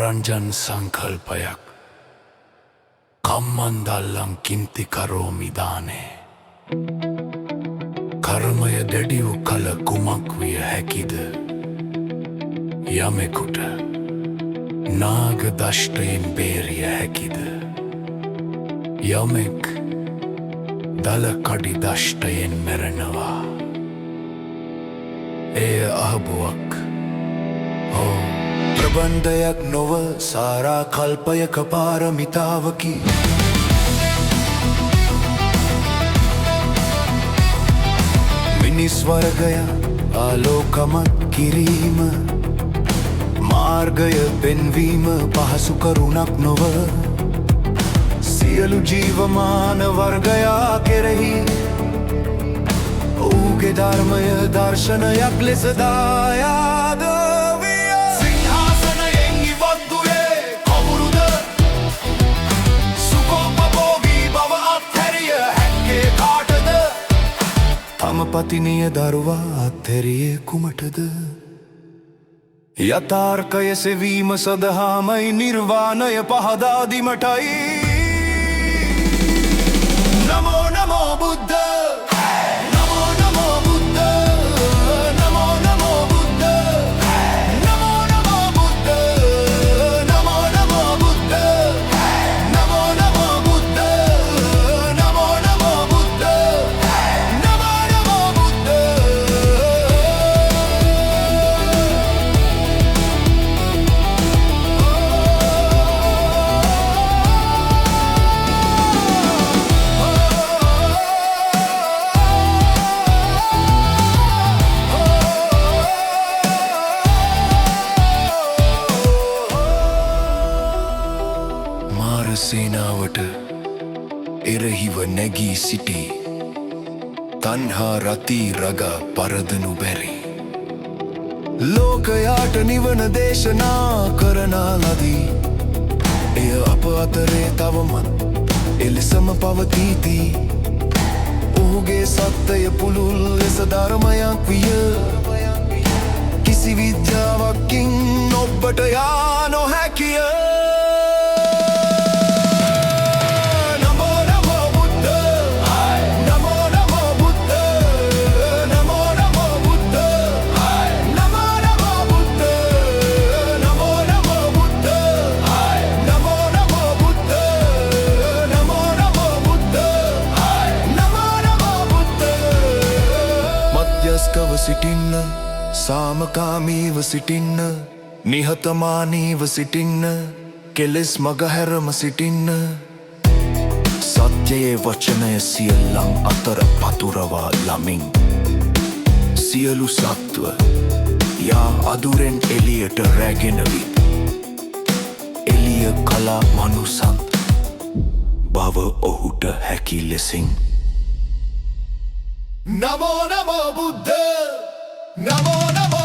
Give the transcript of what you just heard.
රංජන් සංකල්පයක් කම්මන්දල්ලං කිම්ති කරෝමිදානේ කර්මය දැඩි වූ කල කුමක් විය හැකිද යමෙකුට නාග දෂ්ටයෙන් බේරිය හැකිද යමෙක් දල කඩි දෂ්ටයෙන් මැරෙනවා එය අහබුවක් ප්‍රබන්ධයක් නොව සාරා කල්පයක පාරමිතාවකි මිනිස් වර්ගය ආලෝකමත් කිරීම මාර්ගය පෙන්වීම පහසු කරුණක් නොව සියලු ජීවමාන වර්ගයා කෙරෙහි ඔහුගේ ධර්මය දර්ශනයක් ලෙස දායාද පතිනිය දරුවා අත්හැරියේ කුමටද යථාර්ථය සෙවීම සදහාමයි නිර්වාණය පහදා දීමටයි නමෝ නමෝ බුද්ධ නමෝ නමෝ බුද්ධ නමෝ නමෝ බුද්ධ නමෝ නමෝ බුද්ධ නමෝ නමෝ බුද්ධ නමෝ නමෝ බුද්ධ නමෝ නමෝ බුද්ධ සේනාවට එරෙහිව නැගී සිටි තණ්හා රති රග පරදනු බැරි ලෝකයාට නිවන දේශනා කරන ලදී එය අප අතරේ තවමත් එලෙසම පවතිති ඔහුගේ සත්‍යය පුළුල් ලෙස ධර්මයක් විය කිසි විද්‍යාවකින් ඔබට යා නොහැකිය මධ්‍යස්ථව සිටින්න සාමකාමීව සිටින්න නිහතමානීව සිටින්න කෙලෙස් මගහැරම සිටින්න සත්‍යයේ වචනය සියල්ලන් අතර පතුරවා ළමින් සියලු සත්ව යා අදුරෙන් එළියට රැගෙන විත් එළිය කලා මනුසත් බව ඔහුට හැකි ලෙසින් නමෝ නමෝ බුද්ධ නමෝ නමෝ